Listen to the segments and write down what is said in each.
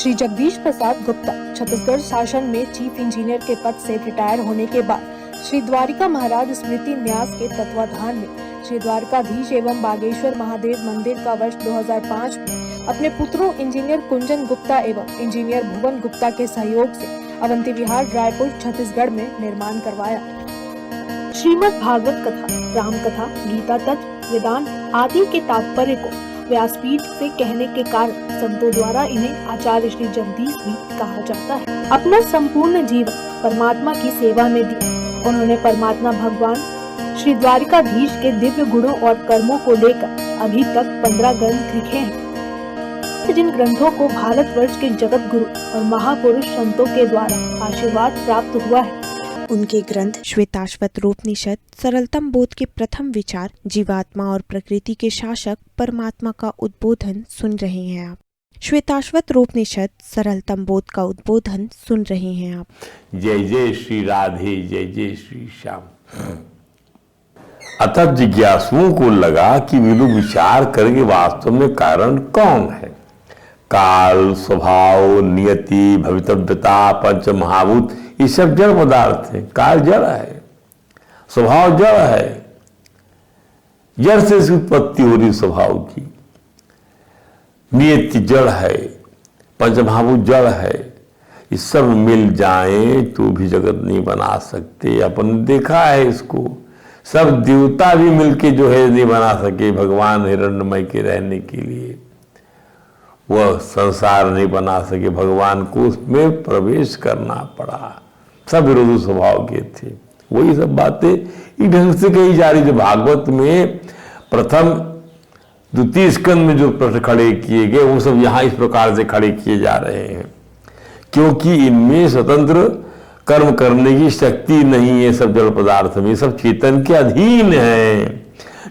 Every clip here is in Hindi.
श्री जगदीश प्रसाद गुप्ता छत्तीसगढ़ शासन में चीफ इंजीनियर के पद से रिटायर होने के बाद श्री द्वारिका महाराज स्मृति न्यास के तत्वाधान में श्री द्वारकाधीश एवं बागेश्वर महादेव मंदिर का वर्ष 2005 में अपने पुत्रों इंजीनियर कुंजन गुप्ता एवं इंजीनियर भुवन गुप्ता के सहयोग से अवंती विहार रायपुर छत्तीसगढ़ में निर्माण करवाया। श्रीमद् भागवत कथा, राम कथा, गीता तत्व, वेदांत आदि के तात्पर्य को व्यासपीठ से कहने के कारण संतों द्वारा इन्हें आचार्य श्री जगदीश भी कहा जाता है। अपना संपूर्ण जीवन परमात्मा की सेवा में दिया। उन्होंने परमात्मा भगवान श्री द्वारिकाधीश के दिव्य गुणों और कर्मों को लेकर अभी तक 15 ग्रंथ लिखे हैं, जिन ग्रंथों को भारतवर्ष के जगत गुरु और महापुरुष संतों के द्वारा आशीर्वाद प्राप्त हुआ है। उनके ग्रंथ श्वेताश्वत रूपनिषद, सरलतम बोध के प्रथम विचार, जीवात्मा और प्रकृति के शासक परमात्मा का उद्बोधन सुन रहे हैं आप। श्वेताश्वत रूपनिषद, सरलतम बोध का उद्बोधन सुन रहे हैं आप। जय जय श्री राधे, जय जय श्री श्याम। अतः जिज्ञासुओं को लगा कि वे लोग विचार करेंगे वास्तव में कारण कौन है। काल, स्वभाव, नियति, भवितव्यता, पंच महाभूत, ये सब जड़ पदार्थ है। काल जड़ है, स्वभाव जड़ है, जड़ से इसकी उत्पत्ति हो रही स्वभाव की। नियति जड़ है, पंचमहाभूत जड़ है। ये सब मिल जाएं तो भी जगत नहीं बना सकते। अपन देखा है इसको। सब देवता भी मिलके जो है नहीं बना सके भगवान हिरण्यमय के रहने के लिए। वह संसार नहीं बना सके, भगवान को उसमें प्रवेश करना पड़ा। सब विरोधी स्वभाव के थे। वही सब बातें इस ढंग से कही जा रही। जो भागवत में प्रथम द्वितीय स्कंद में जो प्रश्न खड़े किए गए वो सब यहाँ इस प्रकार से खड़े किए जा रहे हैं, क्योंकि इनमें स्वतंत्र कर्म करने की शक्ति नहीं है। सब जड़ पदार्थ में सब चेतन के अधीन है।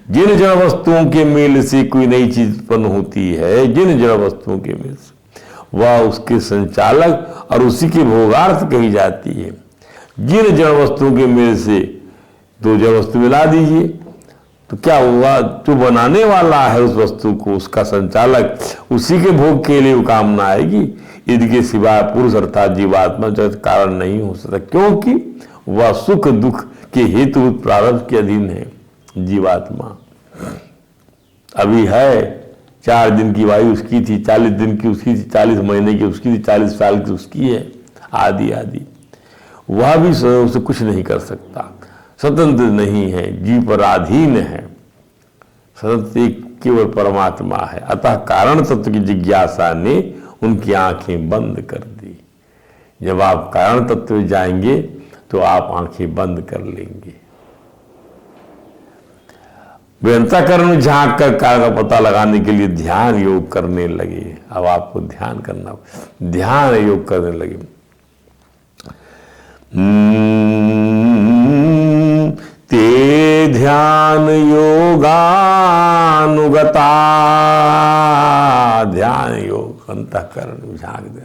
जिन जड़ वस्तुओं के मेल से कोई नई चीज उत्पन्न होती है, जिन जड़ वस्तुओं के मेल से, वह उसके संचालक और उसी के भोगार्थ कही जाती है। जिन जड़ वस्तुओं के मेल से दो जड़ वस्तु मिला दीजिए तो क्या हुआ, जो बनाने वाला है उस वस्तु को, उसका संचालक, उसी के भोग के लिए वो कामना आएगी। इनके सिवाय पुरुष अर्थात जीवात्मा जगत कारण नहीं हो सकता, क्योंकि वह सुख दुख के हेतु प्रारब्ध के अधीन है। जीवात्मा अभी है, 4 दिन की वायु उसकी थी, 40 दिन की उसकी थी, 40 महीने की उसकी थी, 40 साल की उसकी है, आदि आदि। वह भी उसे कुछ नहीं कर सकता, स्वतंत्र नहीं है, जीव पर अधीन है। स्वतंत्र एक केवल परमात्मा है। अतः कारण तत्व की जिज्ञासा ने उनकी आंखें बंद कर दी। जब आप कारण तत्व में जाएंगे तो आप आंखें बंद कर लेंगे। वे अंतःकरण में झांक कर कारण का पता लगाने के लिए ध्यान योग करने लगे। अब आपको ध्यान करना, ध्यान योग करने लगे। ते ध्यान योगानुगता, ध्यान योग अंतःकरण में झांक दे।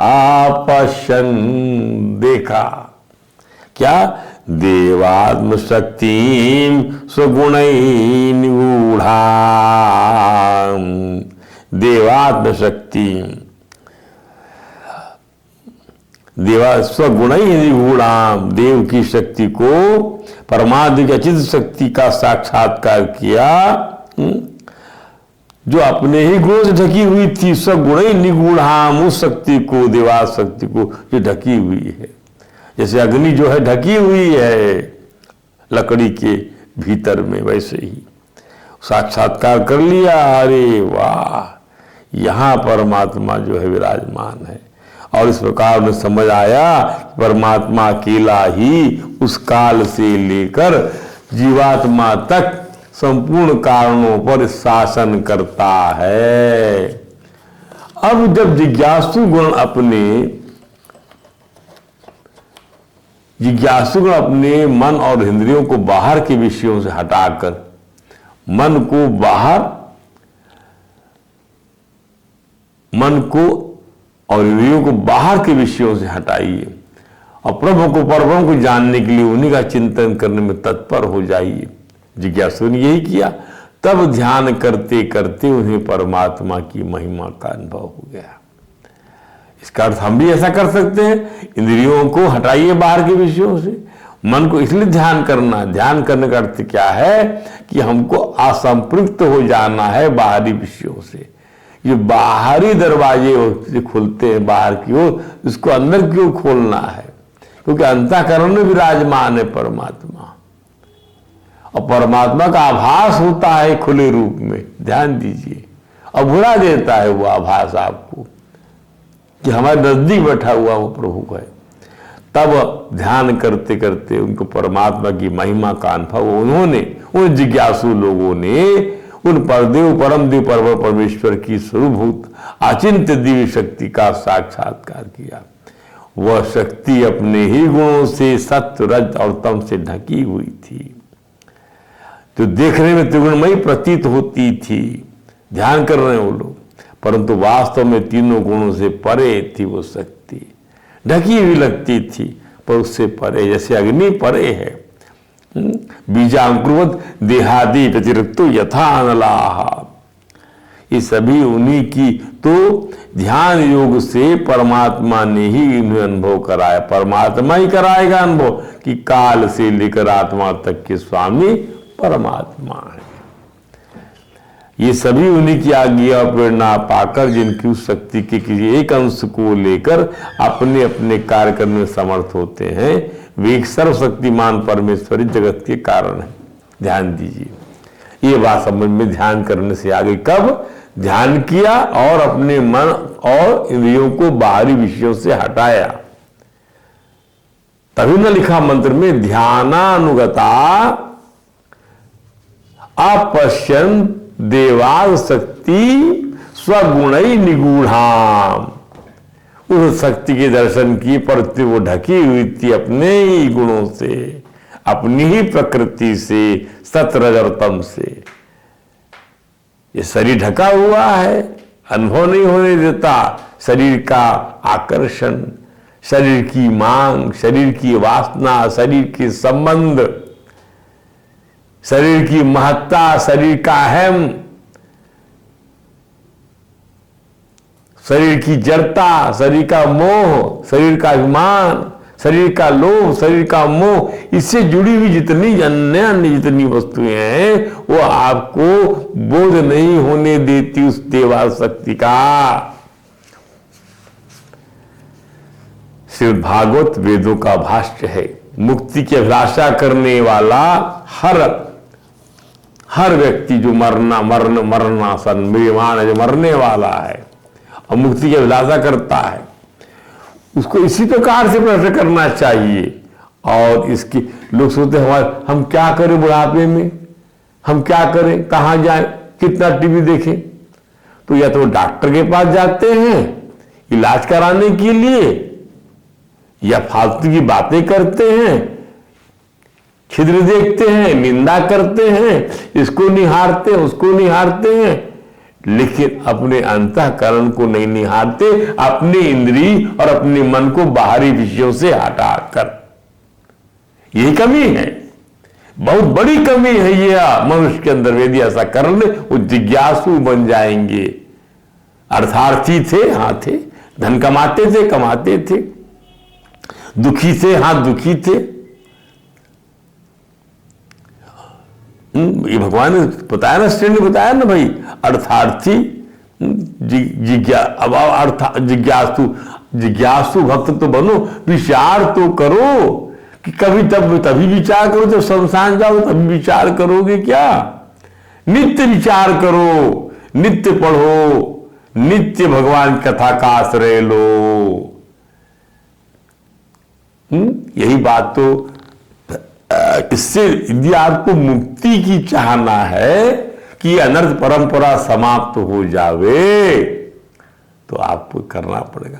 आपश्यन देखा क्या, देवात्म शक्ति स्वगुण निगूढ़ा। देवात्म शक्ति, देवा स्वगुण निगूढ़ा, देव की शक्ति को, परमात्मा की अचिंत्य शक्ति का साक्षात्कार किया, जो अपने ही गुणों से ढकी हुई थी। स्वगुण निगूढ़ाम, उस शक्ति को, देवा शक्ति को जो ढकी हुई है। जैसे अग्नि जो है ढकी हुई है लकड़ी के भीतर में, वैसे ही साक्षात्कार कर लिया। अरे वाह, यहाँ परमात्मा जो है विराजमान है। और इस प्रकार उन्हें समझ आया परमात्मा अकेला ही उस काल से लेकर जीवात्मा तक संपूर्ण कारणों पर शासन करता है। अब जब जिज्ञासु गुण अपने मन और इंद्रियों को बाहर के विषयों से हटाकर, मन को और इंद्रियों को बाहर के विषयों से हटाइए और प्रभु को, परब्रह्म को जानने के लिए उन्हीं का चिंतन करने में तत्पर हो जाइए। जिज्ञासु ने यही किया। तब ध्यान करते करते उन्हें परमात्मा की महिमा का अनुभव हो गया। इसका अर्थ हम भी ऐसा कर सकते हैं, इंद्रियों को हटाइए बाहर के विषयों से, मन को इसलिए ध्यान करना। ध्यान करने का अर्थ क्या है कि हमको असंपृक्त हो जाना है बाहरी विषयों से। ये बाहरी दरवाजे खुलते हैं बाहर की ओर, इसको अंदर की ओर खोलना है, क्योंकि अंतःकरण में विराजमान है परमात्मा, और परमात्मा का आभास होता है खुले रूप में। ध्यान दीजिए, और भुला देता है वो आभास आपको कि हमारे नजदीक बैठा हुआ वो प्रभु है। तब ध्यान करते करते उनको परमात्मा की महिमा का अनुभव उन्होंने, उन जिज्ञासु लोगों ने उन परदेव परम देव परमेश्वर की स्वरूभूत अचिंत्य दिव्य शक्ति का साक्षात्कार किया। वह शक्ति अपने ही गुणों से सत्य रज और तम से ढकी हुई थी, जो देखने में त्रिगुणमयी प्रतीत होती थी। ध्यान कर रहे हैं वो लोग, परंतु वास्तव में तीनों गुणों से परे थी वो शक्ति। ढकी हुई लगती थी पर उससे परे, जैसे अग्नि परे है। बीजांकुरवत देहादि व्यतिरिक्तो यथा अनलाः, ये सभी उन्हीं की। तो ध्यान योग से परमात्मा ने ही इन्हें अनुभव कराया, परमात्मा ही कराएगा अनुभव कि काल से लेकर आत्मा तक के स्वामी परमात्मा है। ये सभी उन्हीं की आज्ञा और प्रेरणा पाकर, जिनकी उस शक्ति के किसी एक अंश को लेकर अपने अपने कार्य करने में समर्थ होते हैं, वे एक सर्वशक्तिमान परमेश्वरी जगत के कारण है। ध्यान दीजिए, ये बात समझ में ध्यान करने से आगे कब ध्यान किया और अपने मन और इंद्रियों को बाहरी विषयों से हटाया, तभी न लिखा मंत्र में ध्यानानुगता अपश्यन देवाल शक्ति स्वगुणई निगूढ़ाम। उस शक्ति के दर्शन की पर वो ढकी हुई थी अपने ही गुणों से, अपनी ही प्रकृति से, सतरज और तम से। ये शरीर ढका हुआ है, अनुभव नहीं होने देता शरीर का आकर्षण, शरीर की मांग, शरीर की वासना, शरीर के संबंध, शरीर की महत्ता, शरीर का अहम, शरीर की जड़ता, शरीर का मोह, शरीर का अभिमान, शरीर का लोभ, शरीर का मोह, इससे जुड़ी हुई जितनी अन्य जितनी वस्तुएं हैं वो आपको बोध नहीं होने देती उस देवा शक्ति का। श्रीमद् भागवत वेदों का भाष्य है। मुक्ति की अभिलाषा करने वाला हर व्यक्ति जो मरणासन मृत्यमान जो मरने वाला है और मुक्ति की अभिलाषा करता है, उसको इसी प्रकार से प्रश्न करना चाहिए। और इसकी लोग सोचते हैं हम क्या करें बुढ़ापे में, हम क्या करें, कहाँ जाएं, कितना टीवी देखें। तो या तो डॉक्टर के पास जाते हैं इलाज कराने के लिए, या फालतू की बातें करते हैं, छिद्र देखते हैं, निंदा करते हैं, इसको निहारते हैं, उसको निहारते हैं, लेकिन अपने अंतःकरण को नहीं निहारते, अपनी इंद्री और अपने मन को बाहरी विषयों से हटाकर। यही कमी है, बहुत बड़ी कमी है ये मनुष्य के अंदर। यदि ऐसा कर ले वो जिज्ञासु बन जाएंगे। अर्थार्थी थे, हाँ थे, धन कमाते थे, दुखी थे, हाँ दुखी थे। ये भगवान ने बताया ना, श्री ने बताया ना भाई, अर्थार्थी जिज्ञासु भक्त तो बनो, विचार तो करो कि कभी तभी विचार करो, जब शमशान जाओ तभी विचार करोगे क्या? नित्य विचार करो, नित्य पढ़ो, नित्य भगवान कथा का आश्रय लो। यही बात तो, इससे यदि आपको मुक्ति की चाहना है कि अनर्थ परंपरा समाप्त हो जावे, तो आपको करना पड़ेगा।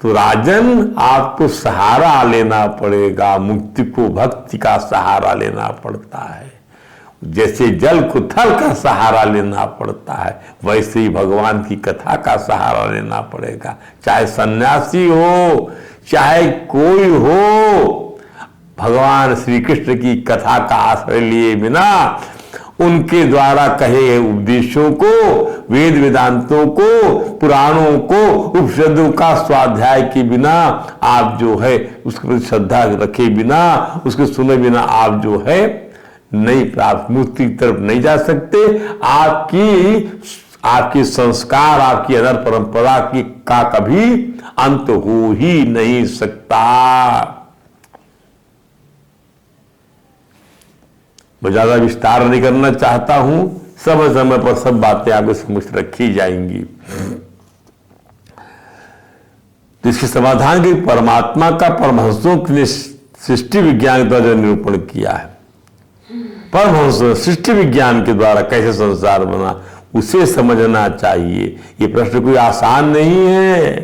तो राजन, आपको सहारा लेना पड़ेगा, मुक्ति को भक्ति का सहारा लेना पड़ता है। जैसे जल को थल का सहारा लेना पड़ता है, वैसे ही भगवान की कथा का सहारा लेना पड़ेगा। चाहे सन्यासी हो, चाहे कोई हो, भगवान श्री कृष्ण की कथा का आश्रय लिए बिना उनके द्वारा कहे गए उपदेशों को, वेद वेदांतों को, पुराणों को, उपनिषदों का स्वाध्याय के बिना आप जो है उसके प्रति श्रद्धा रखे बिना, उसके सुने बिना आप जो है नहीं प्राप्त, मुक्ति की तरफ नहीं जा सकते। आपकी संस्कार, आपकी अदर परंपरा की का कभी अंत हो ही नहीं सकता। मैं ज्यादा विस्तार नहीं करना चाहता हूं, समय समय पर सब बातें आपके समक्ष रखी जाएंगी। तो इसके समाधान के परमात्मा का परमहंसों ने सृष्टि विज्ञान द्वारा निरूपण किया है। परमहंसों सृष्टि विज्ञान के द्वारा कैसे संसार बना उसे समझना चाहिए। ये प्रश्न कोई आसान नहीं है।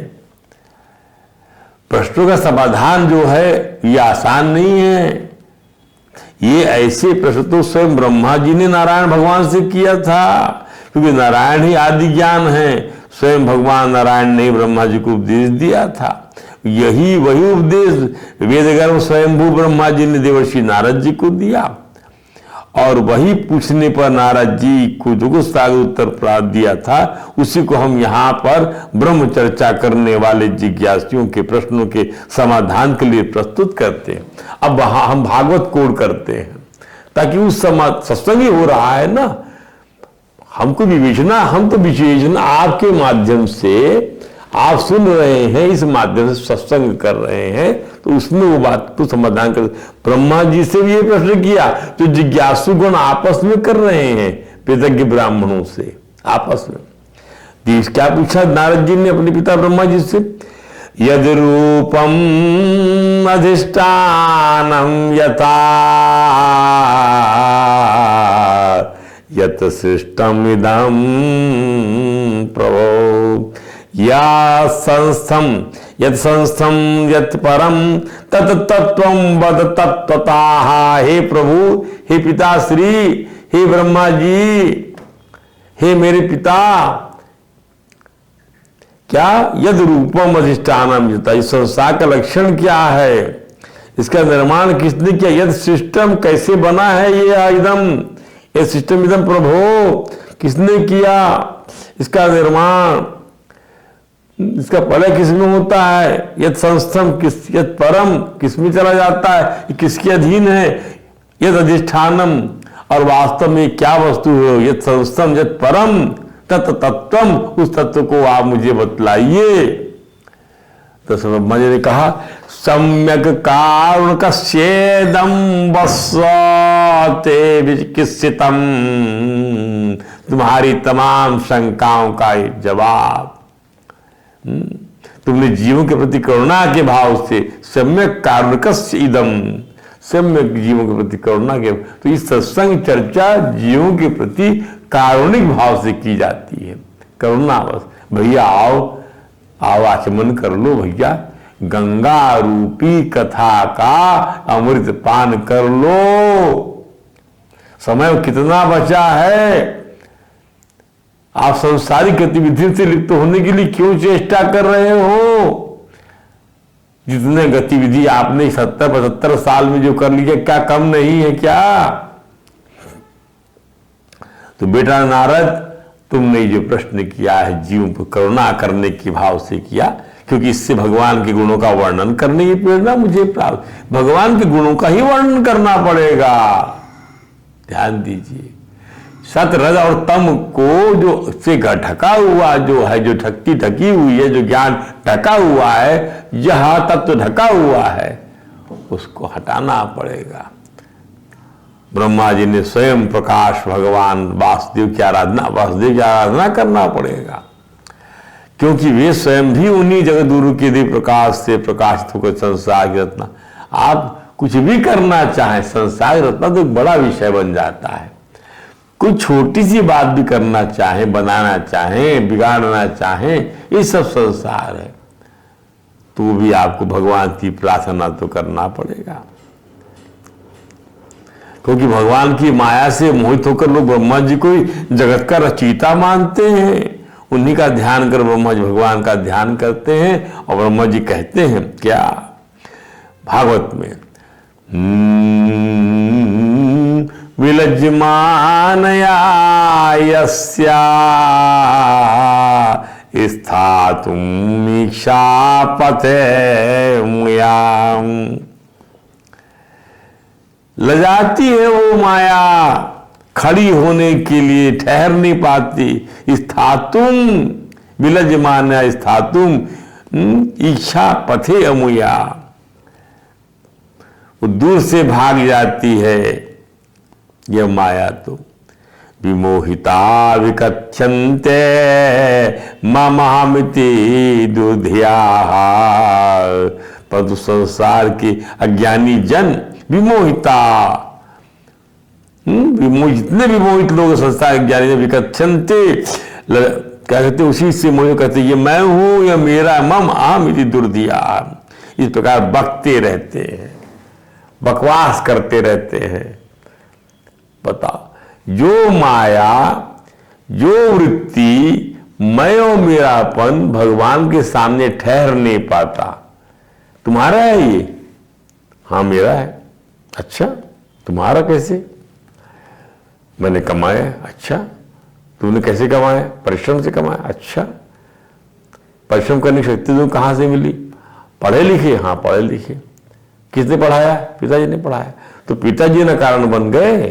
प्रश्नों का समाधान जो है ये आसान नहीं है। ये ऐसे प्रश्न तो स्वयं ब्रह्मा जी ने नारायण भगवान से किया था, क्योंकि नारायण ही आदि ज्ञान है। स्वयं भगवान नारायण ने ब्रह्मा जी को उपदेश दिया था। वही उपदेश वेदगर्भ स्वयंभू ब्रह्मा जी ने देवर्षि नारद जी को दिया, और वही पूछने पर नारद जी को जो सागर उत्तर प्राप्त दिया था, उसी को हम यहाँ पर ब्रह्म चर्चा करने वाले जिज्ञासुओं के प्रश्नों के समाधान के लिए प्रस्तुत करते हैं। अब हम भागवत कोड करते हैं ताकि उस सत्संग ही हो रहा है ना, हम तो विवेचना आपके माध्यम से आप सुन रहे हैं, इस माध्यम से सत्संग कर रहे हैं, तो उसमें वो बात को समाधान कर। ब्रह्मा जी से भी ये प्रश्न किया तो जिज्ञासु गण आपस में कर रहे हैं, वेदज्ञ ब्राह्मणों से आपस में। देश क्या पूछा नारद जी ने अपने पिता ब्रह्मा जी से, यद रूपम अधिष्ठानम यथा यत सृष्टम इदम प्रभो या संस्थम यत परम तत् तत्वं वद तत्वतः। हे प्रभु, हे पिताश्री, हे ब्रह्मा जी, हे मेरे पिता, क्या यद रूपम अधिष्ठानम यथा, इस संसार का लक्षण क्या है, इसका निर्माण किसने किया, यद सिस्टम कैसे बना है, ये सिस्टम इदम प्रभो किसने किया, इसका निर्माण, इसका प्रलय किसमें होता है, यद संस्थम यद परम किसमें चला जाता है, किसके अधीन है, यद अधिष्ठानम, और वास्तव में क्या वस्तु है, यद संस्थम यद परम तत् तत्वम, उस तत्व को आप मुझे बतलाइए। तो ब्रह्मा जी ने कहा, सम्यक कारुण कस्येदम वस्ते विचिकित्सितम, तुम्हारी तमाम शंकाओं का जवाब, तुमने जीवों के प्रति करुणा के भाव से, सम्यक कारुणकस्य इदम, सम्यक जीवों के प्रति करुणा के, तो इस सत्संग चर्चा जीवों के प्रति कारुणिक भाव से की जाती है। करुणा बस, भैया आओ आचमन कर लो, भैया गंगा रूपी कथा का अमृत पान कर लो। समय कितना बचा है, आप संसारिक गतिविधि से लिप्त होने के लिए क्यों चेष्टा कर रहे हो? जितने गतिविधि आपने 70-75 साल में जो कर लिया, क्या कम नहीं है क्या? तो बेटा नारद, तुमने जो प्रश्न किया है जीवों पर करुणा करने के भाव से किया, क्योंकि इससे भगवान के गुणों का वर्णन करने की प्रेरणा मुझे प्राप्त, भगवान के गुणों का ही वर्णन करना पड़ेगा। ध्यान दीजिए, सत रज और तम को जो से ढका हुआ जो है, जो ढकी हुई है, जो ज्ञान ढका हुआ है, यह तत्व ढका हुआ है, उसको हटाना पड़ेगा। ब्रह्मा जी ने स्वयं प्रकाश भगवान वासुदेव की आराधना करना पड़ेगा, क्योंकि वे स्वयं भी उन्हीं जगत गुरु के दिव्य प्रकाश से प्रकाशित होकर संसार की रचना। आप कुछ भी करना चाहें, संसार की रचना तो एक बड़ा विषय बन जाता है। कुछ छोटी सी बात भी करना चाहें, बनाना चाहें, बिगाड़ना चाहें, ये सब संसार है, तो भी आपको भगवान की प्रार्थना तो करना पड़ेगा। क्योंकि भगवान की माया से मोहित होकर लोग ब्रह्मा जी को जगत का रचयिता मानते हैं, उन्हीं का ध्यान कर ब्रह्मा जी भगवान का ध्यान करते हैं। और ब्रह्मा जी कहते हैं क्या भागवत में, विलज्यमानया यस्या स्थातुम् इच्छापथे मुयाम्। लजाती है वो माया, खड़ी होने के लिए ठहर नहीं पाती। स्थातुम विलज्यमानया स्थातुम इच्छा पथे अमुया, वो दूर से भाग जाती है यह माया। तो विमोहिता विकथ्यन्ते मामामिति दुधिया, परंतु संसार के अज्ञानी जन विमोहिता, जितने भी मोहित लोग संसार के ज्ञानी विकथ्यन्ते, क्या कहते उसी से मोहित कहते ये मैं हूं या मेरा, मम अहम इति दुर्धिया, इस प्रकार बकते रहते हैं, बकवास करते रहते हैं। बताओ, जो माया, जो वृत्ति मैं और मेरापन भगवान के सामने ठहर नहीं पाता। तुम्हारा है ये? हाँ मेरा है। अच्छा, तुम्हारा कैसे? मैंने कमाया। अच्छा, तुमने कैसे कमाया? परिश्रम से कमाया। अच्छा, परिश्रम करने की शक्ति तुम कहां से मिली? पढ़े लिखे? हाँ पढ़े लिखे। किसने पढ़ाया? पिताजी ने पढ़ाया। तो पिताजी ना कारण बन गए,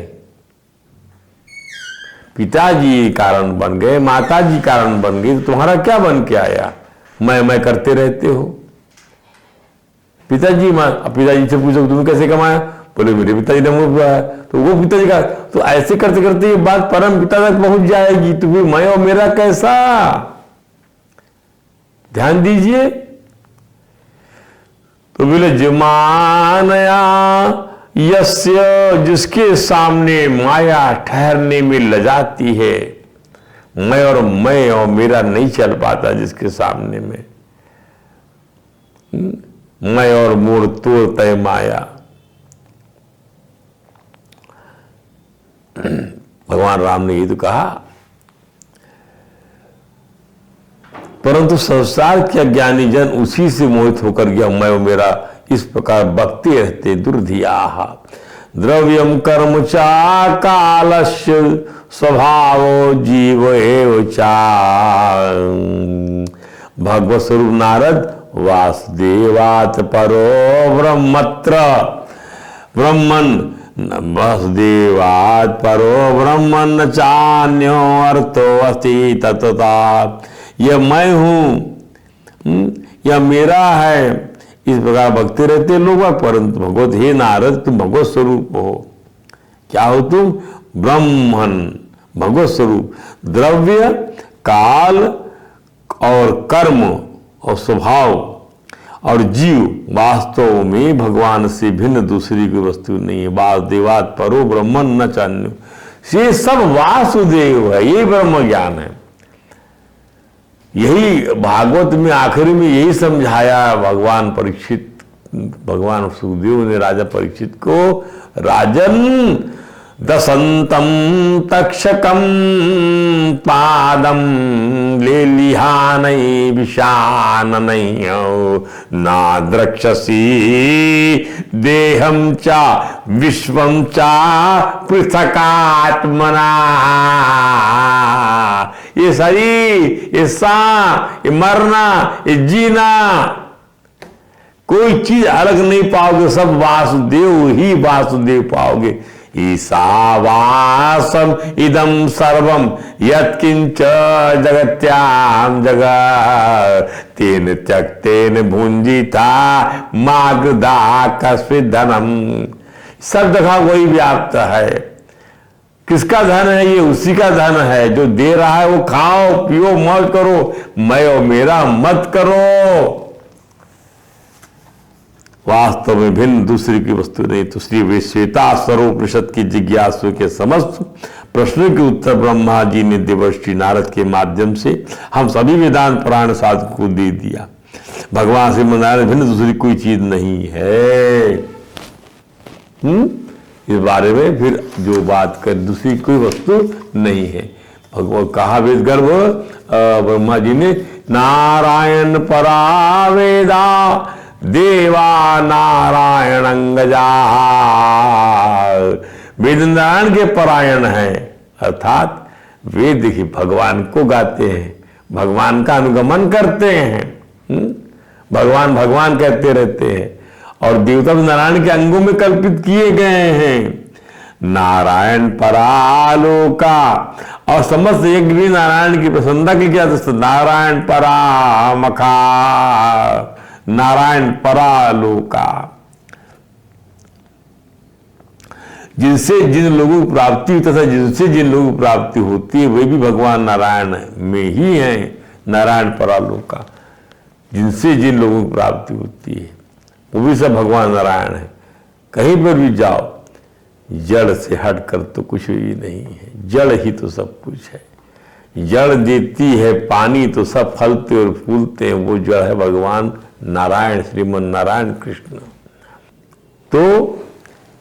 पिताजी कारण बन गए, माताजी कारण बन गई, तो तुम्हारा क्या बन के आया? मैं करते रहते हो। पिताजी से पूछो तुमने कैसे कमाया? बोले मेरे पिताजी ने मुझे बुलाया। तो वो पिताजी का, तो ऐसे करते करते ये बात परम पिता तक पहुंच जाएगी। तो फिर मैं और मेरा कैसा? ध्यान दीजिए। तो विलज्यमानया यस्य, जिसके सामने माया ठहरने में लजाती है, मैं और मेरा नहीं चल पाता जिसके सामने में, मैं और मूड तोड़ तय माया। भगवान राम ने ये तो कहा, परंतु संसार के अज्ञानी जन उसी से मोहित होकर गया मैं और मेरा, इस प्रकार बकते रहते। दुर्धिया द्रव्यम कर्म चा कालस्य स्वभावो जीव एव चा। भगवत स्वरूप नारद वासुदेवात् परो ब्रह्मत्र, ब्रह्मन वासुदेवात् परो ब्रह्मन चान्यो अर्थो अस्ति तत्वता। यह मैं हूं, यह मेरा है, इस प्रकार भक्ति रहते लोग। परंतु भगवत, हे नारद तुम भगवत स्वरूप हो। क्या हो तुम? ब्रह्मन, भगवत स्वरूप। द्रव्य, काल और कर्म और स्वभाव और जीव वास्तव में भगवान से भिन्न दूसरी कोई वस्तु नहीं है। वासुदेवात् परो ब्रह्मन न चान्यो, ये सब वासुदेव है, ये ब्रह्म ज्ञान है। यही भागवत में आखिरी में यही समझाया भगवान सुखदेव ने राजा परीक्षित को, राजन दसंतम तक्षकम पादम ले लिहानई विषाननई ना द्रक्षसी देहम चा विश्वम चा पृथकात्मना। ये शरीर, ये सांस, ये मरना, ये जीना, कोई चीज अलग नहीं पाओगे, सब वासुदेव ही वासुदेव पाओगे। ईशावासम इदम सर्वम यत्किंच जगत्याम जगत् तेन त्यक्तेन भुंजिता मागधा कस्मिन् धनम। सब जगह वही व्याप्त है। किसका धन है ये? उसी का धन है। जो दे रहा है वो खाओ पियो मौज करो, मैं और मेरा मत करो। वास्तव में भिन्न दूसरी की वस्तु नहीं। तो श्री श्वेताश्वरोपनिषद की जिज्ञासु के समस्त प्रश्नों के उत्तर ब्रह्मा जी ने देवर्षि नारद के माध्यम से हम सभी वेदांत पुराण साधकों को दे दिया। भगवान से नारायण भिन्न दूसरी कोई चीज नहीं है। इस बारे में फिर जो बात कर, दूसरी कोई वस्तु नहीं है। भगवान कहा वेद गर्भ ब्रह्मा जी ने, नारायण परा वेदा देवा नारायण अंगजा वेद नारायण के परायण हैं, अर्थात वे देखिए भगवान को गाते हैं, भगवान का अनुगमन करते हैं, भगवान भगवान कहते रहते हैं, और देवता नारायण के अंगों में कल्पित किए गए हैं। नारायण परालोका, और समस्त यज्ञ भी नारायण की प्रसन्नता के किया जाता है। नारायण परामखा, नारायण परालोका, जिनसे जिन लोगों की प्राप्ति तथा जिनसे जिन लोगों की प्राप्ति होती है वे भी भगवान नारायण में ही हैं। नारायण परालोका, जिनसे जिन लोगों की प्राप्ति होती है वो भी सब भगवान नारायण है। कहीं पर भी जाओ, जड़ से हटकर तो कुछ भी नहीं है, जड़ ही तो सब कुछ है। जड़ देती है पानी तो सब फलते और फूलते हैं, वो जड़ है भगवान नारायण, श्रीमन नारायण कृष्ण। तो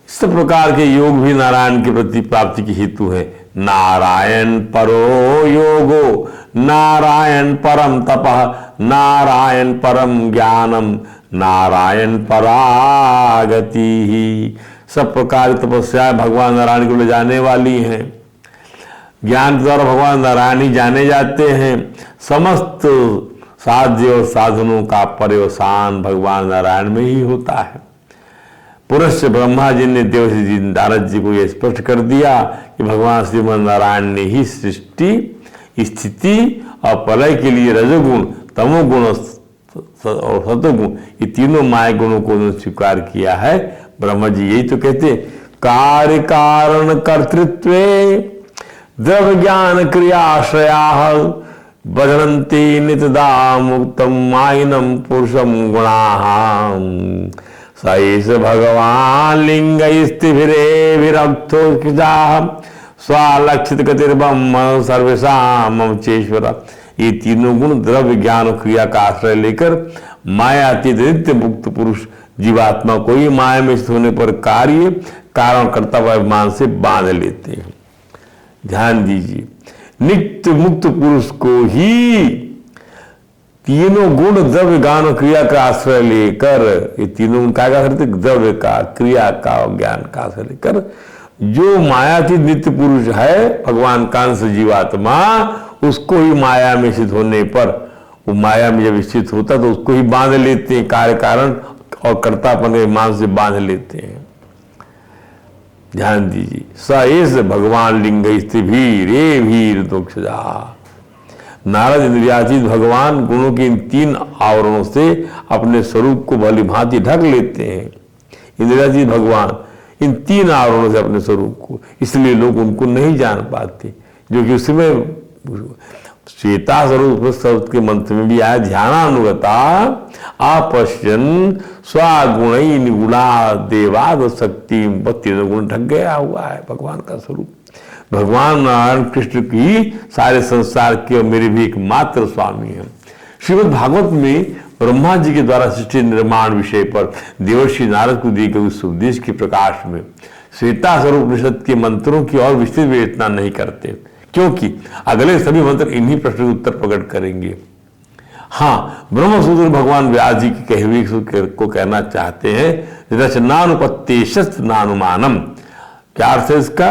इस प्रकार के योग भी नारायण के प्रति प्राप्ति की हेतु है। नारायण परो योगो, नारायण परम तपः, नारायण परम ज्ञानम, नारायण परागति ही। सब प्रकार की तपस्या भगवान नारायण को ले जाने वाली हैं। ज्ञान के द्वारा भगवान नारायण ही जाने जाते हैं। समस्त साध्य और साधनों का पर्यवसान भगवान नारायण में ही होता है। पुरुष ब्रह्मा जी ने देवर्षि जी नारद जी को यह स्पष्ट कर दिया कि भगवान श्रीमन नारायण ने ही सृष्टि, स्थिति और प्रलय के लिए रजोगुण, तमोगुण और सतोगुण, ये तीनों माया गुणों को स्वीकार किया है। ब्रह्मा जी यही तो कहते, कार्य कारण कर्तृत्वे द्रव्य ज्ञान क्रियाश्रया बदनन्ति नितदा मुक्तम मायनम पुरुषम गुणाः सैष भगवान लिंग स्थिभिरे विरक्तो स्वालक्षित गतिर्ब्रह्म सर्वेषां चेश्वर। ये तीनों गुण द्रव्य ज्ञान क्रिया का आश्रय लेकर मायातीत नित्य मुक्त पुरुष जीवात्मा को ही माया में स्थित होने पर कार्य कारण कर्ता मान से बांध लेते हैं। ध्यान दीजिए, नित्य मुक्त पुरुष को ही तीनों गुण द्रव्य ज्ञान क्रिया का आश्रय लेकर, ये तीनों का करते द्रव्य का, क्रिया का और ज्ञान का आश्रय लेकर जो मायातीत नित्य पुरुष है भगवान कांस जीवात्मा, उसको ही माया में स्थित होने पर, वो माया में जब स्थित होता तो उसको ही बांध लेते हैं, कार्य कारण और कर्तापन के मान से बांध लेते हैं। ध्यान दीजिए, स भगवान लिंग स्थिर रे भीर दोक्षजा। नारद इंद्रियातीत भगवान गुणों के इन तीन आवरणों से अपने स्वरूप को भली भांति ढक लेते हैं। इंद्रियातीत भगवान इन तीन आवरणों से अपने स्वरूप को, इसलिए लोग उनको नहीं जान पाते, जो कि उसमें श्वेता स्वरूप के मंत्र में भी आया, ध्यानानुगता आपश्यन स्वागुण निगुणा देवाद शक्ति, तीनों गुण ढक गया हुआ है भगवान का स्वरूप। भगवान नारायण कृष्ण की सारे संसार के और मेरे भी एकमात्र स्वामी हैं। श्रीमद् भागवत में ब्रह्मा जी के द्वारा सृष्टि निर्माण विषय पर देवर्षि नारद को दिए गए उस उपदेश के प्रकाश में श्वेता स्वरूप उपनिषद के मंत्रों की और विस्तृत विवेचना नहीं करते, क्योंकि अगले सभी मंत्र इन्हीं प्रश्न के उत्तर प्रकट करेंगे। हाँ, ब्रह्मसूत्र भगवान व्यास जी के कहे हुए को कहना चाहते हैं, रचनानुपत्तेशस्त नानुमानम। क्या अर्थ है इसका?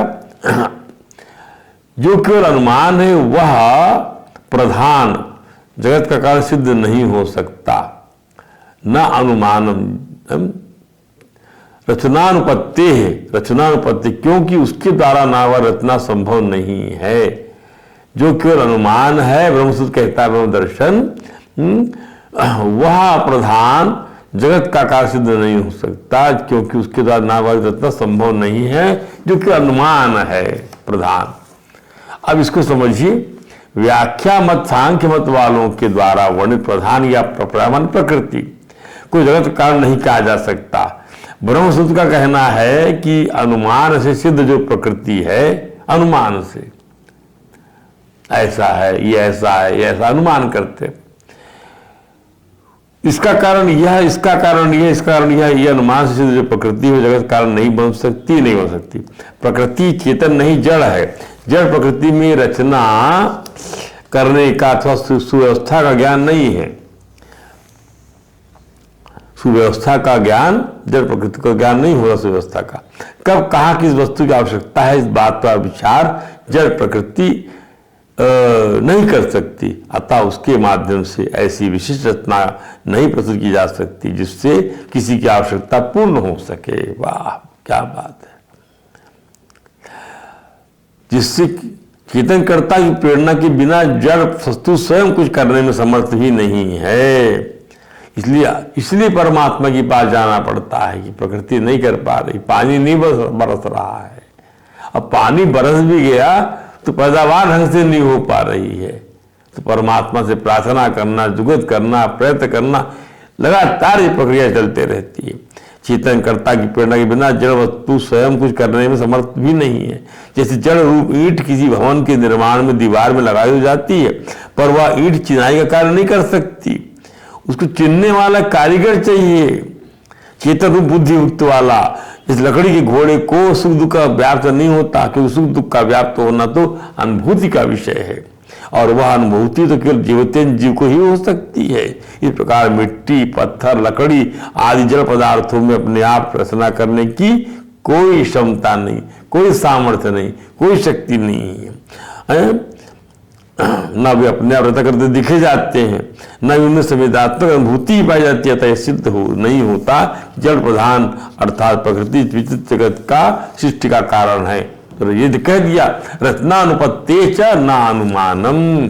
जो केवल अनुमान है वह प्रधान जगत का कारण सिद्ध नहीं हो सकता, न अनुमानम। रचनानुपत्ति है, रचनानुपत्ति, क्योंकि उसके द्वारा ना वह रचना संभव नहीं है। जो केवल अनुमान है, ब्रह्मसूत्र कहता है ब्रह्म दर्शन, वह प्रधान जगत का कार्य सिद्ध नहीं हो सकता, क्योंकि उसके द्वारा ना वह रचना संभव नहीं है, जो कि अनुमान है प्रधान। अब इसको समझिए, व्याख्या मत सांख्य मत वालों के द्वारा वर्णित प्रधान या प्रमाण प्रकृति को जगत कारण नहीं कहा जा सकता। ब्रह्मसूत्र का कहना है कि अनुमान से सिद्ध जो प्रकृति है, अनुमान से ऐसा है, ये ऐसा है, ये ऐसा अनुमान करते, इसका कारण यह, इसका कारण यह, इसका कारण यह, ये अनुमान से सिद्ध जो प्रकृति है जगत कारण नहीं बन सकती, नहीं बन सकती। प्रकृति चेतन नहीं, जड़ है। जड़ प्रकृति में रचना करने का अथवा सुव्यवस्था का ज्ञान नहीं है। सुव्यवस्था का ज्ञान, जड़ प्रकृति का ज्ञान नहीं होगा सुव्यवस्था का। कब कहाँ किस वस्तु की आवश्यकता है, इस बात का विचार जड़ प्रकृति नहीं कर सकती। अतः उसके माध्यम से ऐसी विशिष्ट रचना नहीं प्रस्तुत की जा सकती जिससे किसी की आवश्यकता पूर्ण हो सके। वाह क्या बात है! जिससे चेतनकर्ता की प्रेरणा के बिना जड़ वस्तु स्वयं कुछ करने में समर्थ ही नहीं है। इसलिए परमात्मा के पास जाना पड़ता है कि प्रकृति नहीं कर पा रही, पानी नहीं बरस रहा है। अब पानी बरस भी गया तो पैदावार ढंग से नहीं हो पा रही है, तो परमात्मा से प्रार्थना करना, जुगत करना, प्रयत्न करना, लगातार ये प्रक्रिया चलते रहती है। चेतनकर्ता की प्रेरणा के बिना जड़ वस्तु स्वयं कुछ करने में समर्थ भी नहीं है। जैसे जड़ रूप ईंट किसी भवन के निर्माण में दीवार में लगाई हो जाती है, पर वह ईंट चिनाई का कार्य नहीं कर सकती, उसको चिनने वाला कारीगर चाहिए, चेतन रूप बुद्धि युक्त वाला। इस लकड़ी के घोड़े को सुख दुख का व्याप्त नहीं होता, क्योंकि सुख दुख का व्याप्त होना तो अनुभूति का विषय है, और वह अनुभूति तो केवल जीवतेन जीव को ही हो सकती है। इस प्रकार मिट्टी, पत्थर, लकड़ी आदि जड़ पदार्थों में अपने आप रचना करने की कोई क्षमता नहीं, कोई सामर्थ्य नहीं, कोई शक्ति नहीं है। न वे अपने आप रचना करते दिखे जाते हैं, न उनमें संवेदात्मक अनुभूति पाई जाती है। अतः सिद्ध नहीं होता जड़ प्रधान अर्थात प्रकृति विचित्र जगत का सृष्टि का कारण है। तो ये कह दिया रचना अनुपत्ते च न अनुमानम।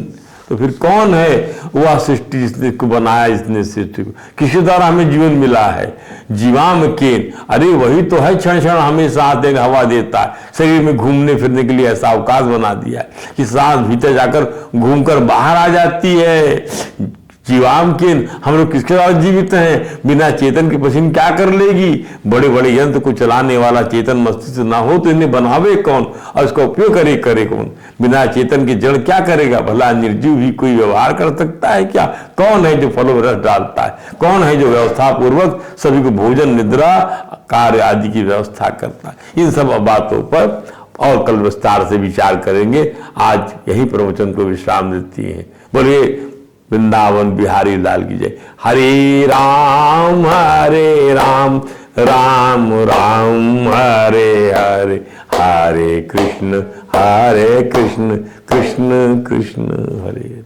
तो फिर कौन है वह सृष्टि जिसने को बनाया, जिसने सृष्टि को, किसी द्वारा हमें जीवन मिला है? जीवाम के, अरे वही तो है क्षण क्षण हमें सांस देगा, हवा देता है, शरीर में घूमने फिरने के लिए ऐसा अवकाश बना दिया है कि सांस भीतर जाकर घूमकर बाहर आ जाती है। जीवाम के, हम लोग किसके द्वारा जीवित हैं? बिना चेतन के पसीन क्या कर लेगी? बड़े बड़े यंत्र को चलाने वाला चेतन मस्तिष्क ना हो तो इन्हें बनावे कौन और इसका उपयोग करे कौन? बिना चेतन के जड़ क्या करेगा? भला निर्जीव भी कोई व्यवहार कर सकता है क्या? कौन है जो फलों में रस डालता है? कौन है जो व्यवस्था पूर्वक सभी को भोजन, निद्रा, कार्य आदि की व्यवस्था करता है? इन सब बातों पर और कल विस्तार से विचार करेंगे। आज यही प्रवचन को विश्राम देती है। बोलिए वृंदावन बिहारी लाल की जय। हरे राम राम राम हरे हरे, हरे कृष्ण कृष्ण कृष्ण हरे हरे।